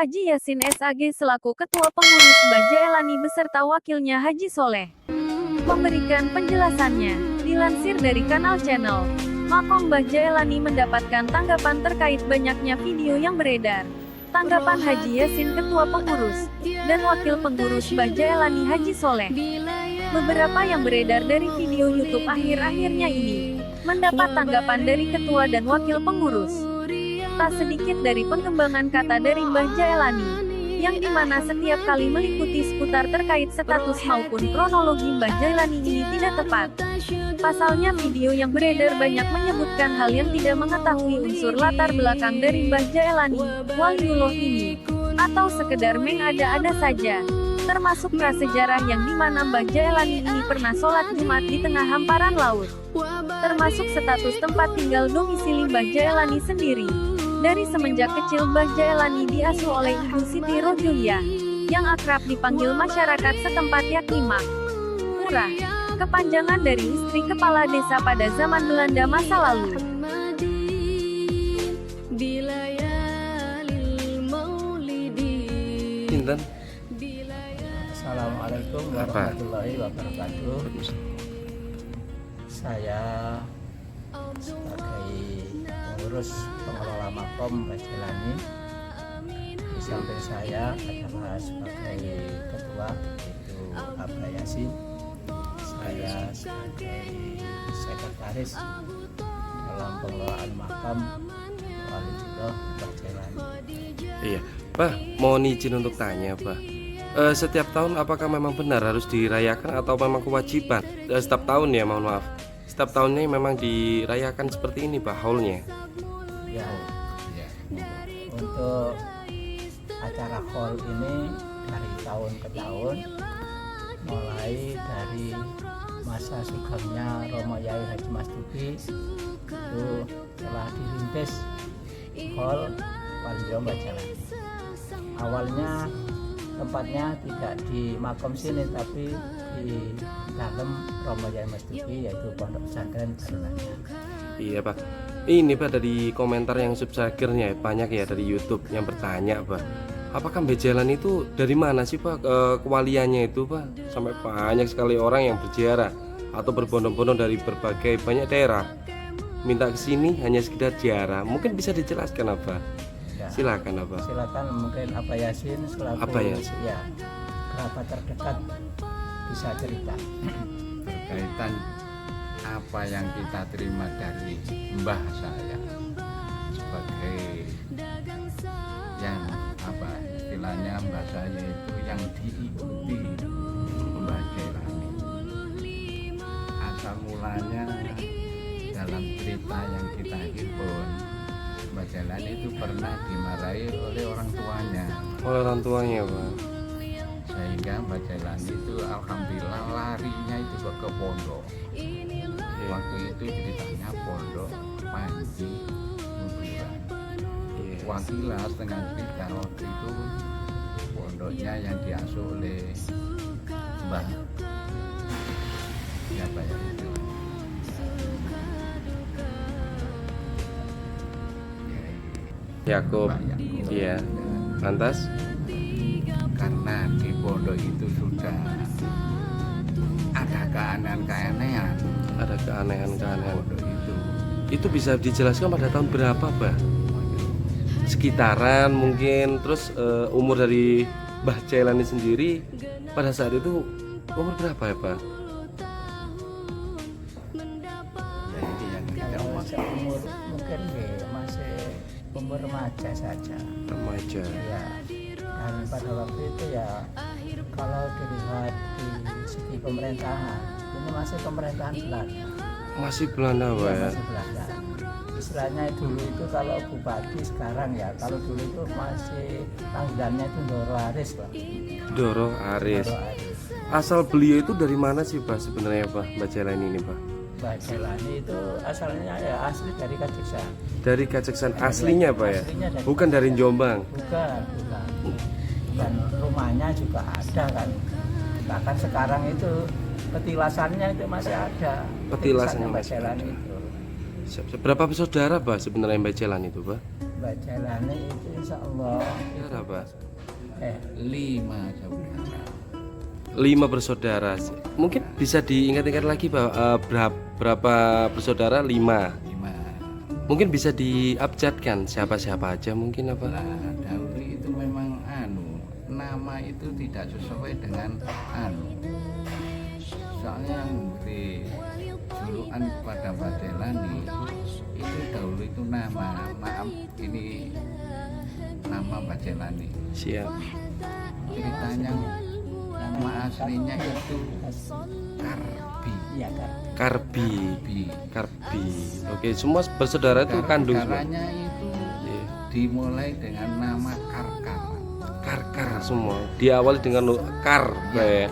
Haji Yasin SAG selaku Ketua Pengurus Mbah Jaelani beserta wakilnya Haji Soleh memberikan penjelasannya. Dilansir dari kanal channel Makom Mbah Jaelani mendapatkan tanggapan terkait banyaknya video yang beredar. Tanggapan Haji Yasin Ketua Pengurus dan Wakil Pengurus Mbah Jaelani Haji Soleh. Beberapa yang beredar dari video YouTube akhir-akhirnya ini mendapat tanggapan dari Ketua dan Wakil Pengurus. Tak sedikit dari pengembangan kata dari Mbah Jaelani, yang dimana setiap kali meliputi seputar terkait status maupun kronologi Mbah Jaelani ini tidak tepat. Pasalnya video yang beredar banyak menyebutkan hal yang tidak mengetahui unsur latar belakang dari Mbah Jaelani, waliullah ini, atau sekedar mengada-ada saja. Termasuk prasejarah yang dimana Mbah Jaelani ini pernah sholat Jumat di tengah hamparan laut. Termasuk status tempat tinggal domisili Mbah Jaelani sendiri. Dari semenjak kecil Mbah Jaelani diasuh oleh Ibu Siti Rojulia, yang akrab dipanggil masyarakat setempat yakni Mak Murah, kepanjangan dari istri kepala desa pada zaman Belanda masa lalu. Intan. Assalamualaikum warahmatullahi wabarakatuh. Saya sebagai pengurus pengelola Makom Mbah Jaelani, di samping saya adalah sebagai ketua yaitu Abah Yasin, saya sebagai sekretaris dalam pengelolaan Makom waliullah Mbah Jaelani. Iya, Pak, mohon izin untuk tanya, Pak. Setiap tahun apakah memang benar harus dirayakan atau memang kewajiban? Setiap tahun ya, mohon maaf. Setiap tahunnya memang dirayakan seperti ini, Pak, haulnya. Ya, untuk acara haul ini dari tahun ke tahun, mulai dari masa sugengnya Romo Yai Haji Mas Duki, itu telah dirintis haul waliullah Mbah Jaelani. Awalnya tempatnya tidak di makom sini tapi di dalam Romo Yai Mas Duki, yaitu Pondok Pesantren Darunaya. Iya, Pak. Ini, Pak, dari komentar yang subscribernya banyak ya dari YouTube yang bertanya, Pak. Apakah Mbah Jaelani itu dari mana sih, Pak, kewaliannya itu, Pak? Sampai banyak sekali orang yang berziarah atau berbondong-bondong dari berbagai banyak daerah minta ke sini hanya sekedar ziarah. Mungkin bisa dijelaskan, apa? Ya, Silakan, apa? silakan mungkin Abah Yasin selaku Abah Yasin. ya kerabat terdekat bisa cerita. Berkaitan apa yang kita terima dari mbah saya sebagai yang apa istilahnya mbah saya itu yang diikuti Mbah Jaelani. Asal mulanya dalam cerita yang kita himpun, Mbah Jaelani itu pernah dimarahi oleh orang tuanya, Oleh orang tuanya, Pak. sehingga Mbah Jaelani itu alhamdulillah larinya itu ke pondok. Waktu itu ceritanya pondok Panji Nuburan. Iya. Wakilas dengan cerita waktu itu pondoknya yang diasuh oleh Mbah siapa ya itu? Yakub. Mbah Yakub. Iya. Lantas? Karena di pondok itu sudah ada keanehan-keanehan Ada keanehan. pondok itu. Itu bisa dijelaskan pada tahun berapa, Pak? Sekitaran mungkin, terus umur dari Mbah Jaelani sendiri pada saat itu umur berapa ya, Pak? Ya, ini yang kita Kalau mau. seumur mungkin masih umur remaja saja. Remaja. Ya, dan pada waktu itu ya kalau dilihat di segi pemerintahan ini masih pemerintahan Belanda. Masih Belanda, Pak Ya, ya? masih Belanda. Istilahnya dulu itu kalau bupati sekarang ya, kalau dulu itu masih panggilannya itu Ndoro Aris, Pak. Doro Aris. Ndoro Aris. Asal beliau itu dari mana sih, Pak, sebenarnya, Pak, Mbah Jaelani ini, Pak? Mbah Jaelani itu asalnya ya asli dari Kajekshan. Dari Kajekshan aslinya, Pak ya? Aslinya dari Bukan dari Kajekshan. Jombang. Bukan. Dan rumahnya juga ada kan. Bahkan sekarang itu petilasannya itu masih ada. Petilasannya Mbah masih Jaelani ada. itu. Berapa bersaudara, Pak, sebenarnya Mbah Jaelani itu, Pak? Mbak Jalani itu insya Allah Berapa? 5 saudara. 5 bersaudara. Mungkin bisa diingat-ingat lagi berapa bersaudara? 5. 5. Mungkin bisa diabjadkan siapa-siapa aja mungkin apa? Nah, dahulu itu memang nama itu tidak sesuai dengan soalnya yang memberi julukan kepada Mbak Jelani itu dahulu itu nama, maaf ini nama Mbak Jelani. Siap. Ceritanya nama aslinya itu Karbi. iya kan. Karbi. Karbi. Karbi. Oke, semua bersaudara itu kandung semua. Caranya itu Iya. dimulai dengan nama Karkar. Karkar semua. Diawali dengan kar, ya.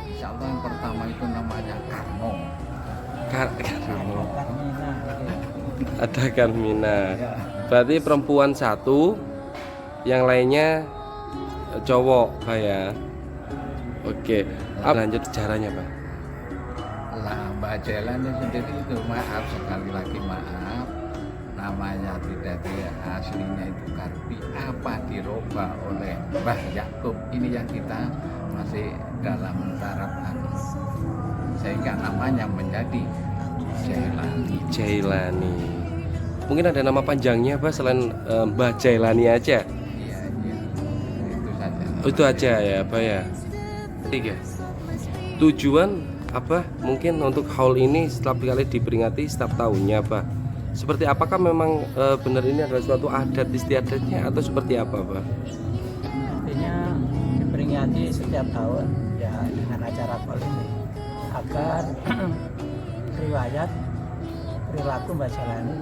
Insya Allah yang pertama itu namanya Karmo. Karmo. Karmina Ada Karmina. Berarti perempuan 1, yang lainnya cowok, Pak ya. Oke. Lanjut sejarahnya, Pak. Lah Mbak Jelani sendiri itu maaf sekali lagi maaf, namanya tidak dia aslinya itu Karbi, apa dirubah oleh Mbah Yakub ini yang kita masih dalam taraf sehingga namanya menjadi Jailani. Jailani. Mungkin ada nama panjangnya, Pak, selain Mbah Jailani aja. Iya, itu saja. Oh, itu aja ya, Pak ya. 3. Tujuan apa mungkin untuk haul ini setiap kali diperingati setiap tahunnya, Pak? Seperti apakah memang benar ini adalah suatu adat istiadatnya atau seperti apa, Pak? artinya diperingati setiap tahun ya dengan acara haul ini agar riwayat perilaku Mbak Jalani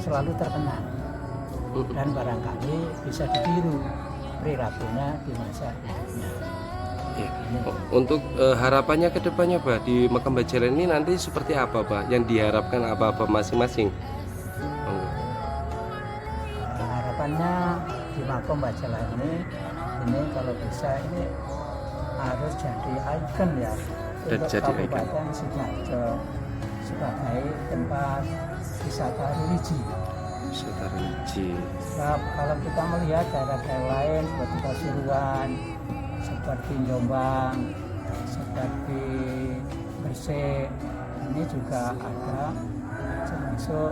selalu terkenal dan barangkali bisa ditiru perilakunya di masa hidupnya. Ya. Untuk harapannya ke depannya, Pak, di makam Mbah Jalani ini nanti seperti apa, Pak? Yang diharapkan apa-apa masing-masing? Harapannya di makam Mbah Jalani ini kalau bisa ini harus jadi ikon ya Dan untuk jadi ikon. Kabupaten Sidoarjo sebagai tempat wisata religi. Wisata religi. Nah, kalau kita melihat daerah-daerah lain seperti Pasuruan, seperti Jombang, seperti Gresik, ini juga ada termasuk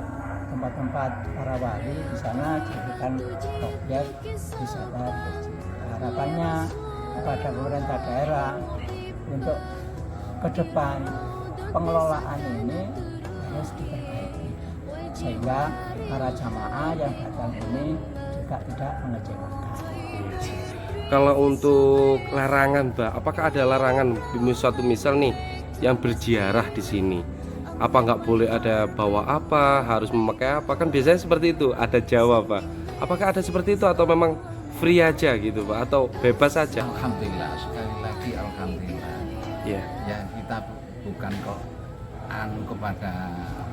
tempat-tempat para wali di sana dijadikan objek wisata religi. Harapannya kepada pemerintah daerah untuk ke depan pengelolaan ini harus diperbaiki sehingga para jamaah yang datang ini juga tidak mengecewakan. Kalau untuk larangan, Pak, apakah ada larangan suatu misal nih yang berziarah di sini? Apa nggak boleh ada bawa apa, harus memakai apa? Kan biasanya seperti itu, ada Jawa, Pak. Apakah ada seperti itu atau memang free aja gitu, Pak, atau bebas saja? Alhamdulillah, sekali lagi alhamdulillah. Ya. Ya kita bukan kok kepada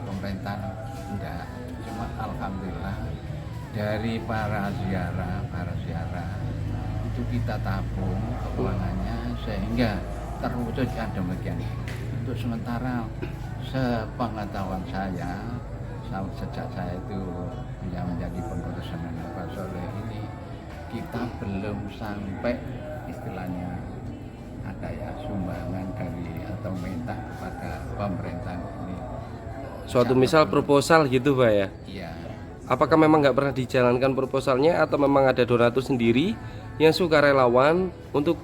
pemerintah enggak, cuma alhamdulillah dari para ziarah itu kita tabung keuangannya sehingga terwujudkan demikian. Untuk sementara sepengetahuan saya sejak saya itu yang menjadi pengurus Semen Pak Soleh ini, kita belum sampai istilahnya ada ya sumbangan dari atau minta kepada pemerintah ini. Suatu misal proposal gitu, Pak ya? Iya. Apakah memang nggak pernah dijalankan proposalnya atau memang ada donatur sendiri yang sukarelawan untuk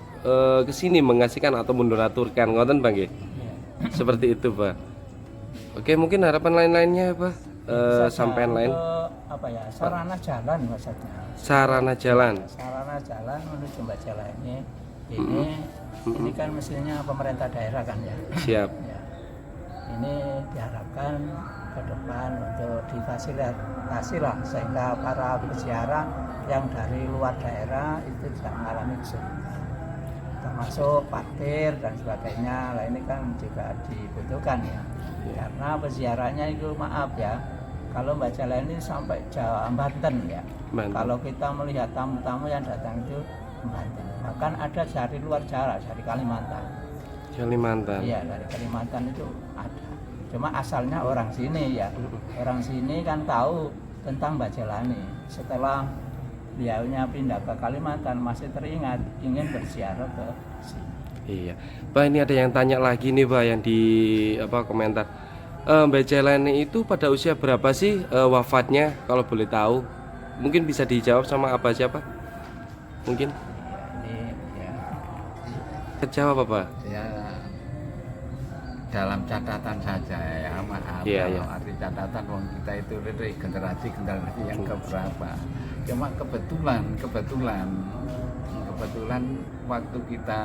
kesini mengasihkan atau mendonaturkan, ngoten Bang nggih? Seperti itu, Pak. Oke, mungkin harapan lain-lainnya, Pak, sampean lain. Apa ya, sarana jalan maksudnya. Sarana jalan. Sarana jalan menuju Mbak Jalani ini kan mestinya pemerintah daerah kan ya. Siap. Ya. Ini diharapkan ke depan untuk difasilitasi lah sehingga para peziarah yang dari luar daerah itu tidak mengalami kesulitan, termasuk parkir dan sebagainya. Lah ini kan juga dibutuhkan ya, karena peziarahnya itu maaf ya, kalau Mbak Jalani sampai Jawa Banten ya. Banten. Kalau kita melihat tamu-tamu yang datang itu Banten, bahkan ada dari luar Jawa, dari Kalimantan. Kalimantan. Iya, dari Kalimantan itu ada. Cuma asalnya orang sini ya. Orang sini kan tahu tentang Mbah Jelani. Setelah beliaunya pindah ke Kalimantan masih teringat ingin berziarah ke sini. Iya, Pak, ini ada yang tanya lagi nih, Pak, yang di komentar. Mbah Jelani itu pada usia berapa sih wafatnya, kalau boleh tahu? Mungkin bisa dijawab sama Abah siapa? Mungkin Ini ya, jawab apa? Ya dalam catatan saja ya, maaf Iya, kalau iya. arti catatan wong kita itu dari generasi yang keberapa. Cuma kebetulan waktu kita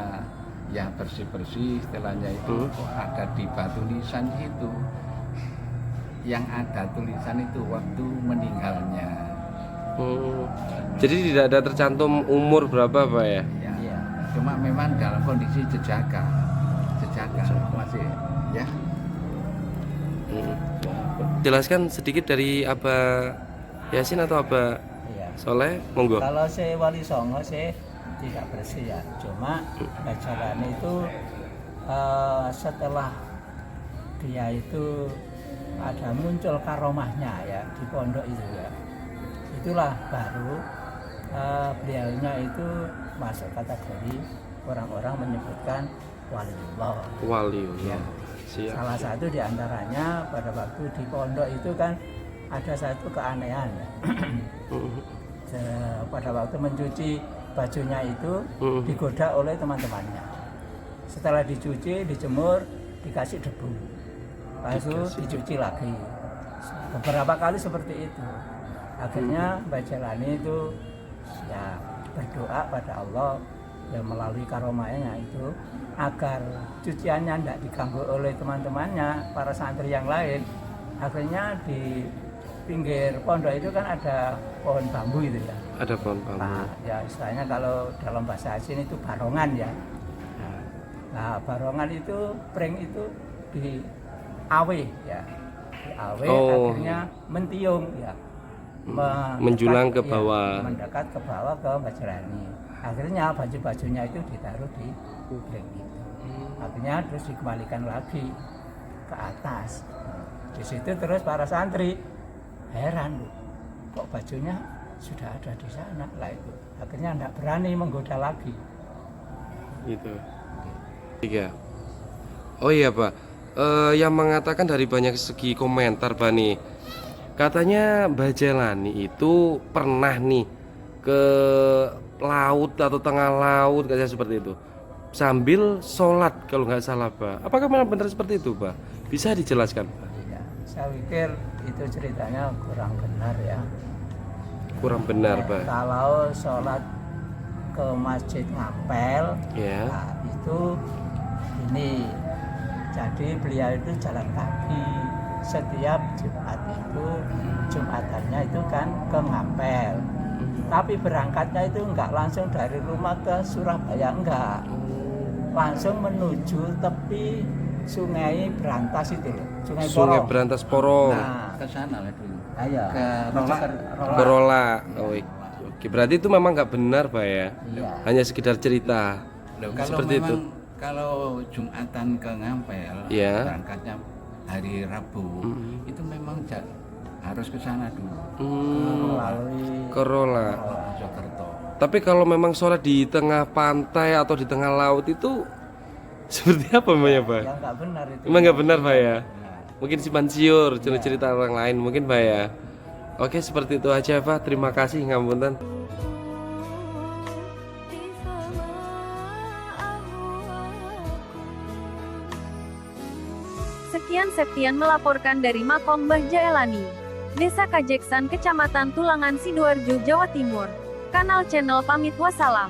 ya bersih istilahnya itu kok ada di batu nisan itu, yang ada tulisan itu waktu meninggalnya. Jadi tidak ada tercantum umur berapa, Pak ya? Ya, Iya. cuma memang dalam kondisi jejaka masih ya. Jelaskan sedikit dari Abah Yasin atau Abah iya. Soleh, monggo. Kalau si Wali Songo sih tidak bersih ya, cuma Mbah Jelani itu setelah dia itu ada muncul karomahnya ya di pondok itu ya, itulah baru beliaunya itu masuk kategori orang-orang menyebutkan waliullah. Waliullah. Ya. Siap. Salah satu diantaranya pada waktu di pondok itu kan ada satu keanehan ya. Pada waktu mencuci bajunya itu digoda oleh teman-temannya. Setelah dicuci, dijemur, dikasih debu, lalu dicuci lagi. Beberapa kali seperti itu. Akhirnya Mbah Jelani itu ya berdoa pada Allah yang melalui karomahnya itu agar cuciannya tidak diganggu oleh teman-temannya, para santri yang lain. Akhirnya di pinggir pondok itu kan ada pohon bambu itu ya. Ada pohon bambu. Nah, ya istilahnya kalau dalam bahasa asing itu barongan ya. Nah, barongan itu pring itu di awe ya. Di awe akhirnya mentiung ya. Menjulang ke ya, bawah. mendekat ke bawah ke Mbah Jelani. Akhirnya baju-bajunya itu ditaruh di pring itu. Akhirnya terus dikembalikan lagi ke atas. Di situ terus para santri heran, kok bajunya sudah ada di sana lah itu. Akhirnya tidak berani menggoda lagi. Gitu. Tiga. Oh iya, Pak. Yang mengatakan dari banyak segi komentar, Pak nih. Katanya Mbah Jelani itu pernah nih ke laut atau tengah laut kayak seperti itu. Sambil sholat kalau nggak salah, Pak. Apakah memang benar seperti itu, Pak? Bisa dijelaskan, Pak? Ya, saya pikir itu ceritanya kurang benar ya. Kurang benar, Pak. Kalau sholat ke masjid ngapel, Ya. nah, itu ini. Jadi beliau itu jalan kaki setiap Jumat itu, Jumatannya itu kan ke ngapel. Tapi berangkatnya itu enggak langsung dari rumah ke Surabaya, enggak. Langsung menuju tepi Sungai Berantas itu loh, Sungai Sungai Porong. Berantas Porong. Nah, Ke sana lah dulu. ayo. Ke Rola. Berola. Oh, oke, berarti itu memang nggak benar, Pak ya? Iya. Hanya sekedar cerita. Loh, kalau Seperti itu. memang kalau Jumatan ke Ngampel, Iya. berangkatnya hari Rabu, itu memang harus ke sana dulu. Melalui Corolla. Mojokerto. Tapi kalau memang sholat di tengah pantai atau di tengah laut itu seperti apa namanya, Pak? yang nggak benar itu. Emang nggak benar, Pak ya? Nah, Mungkin simpan siur, cerita orang lain mungkin, Pak ya. Oke, seperti itu aja, Pak. Terima kasih, ngapunten. Sekian Septian melaporkan dari Makom Mbah Jelani, Desa Kajeksan, Kecamatan Tulangan, Sidoarjo, Jawa Timur. Kanal Channel pamit, wassalam.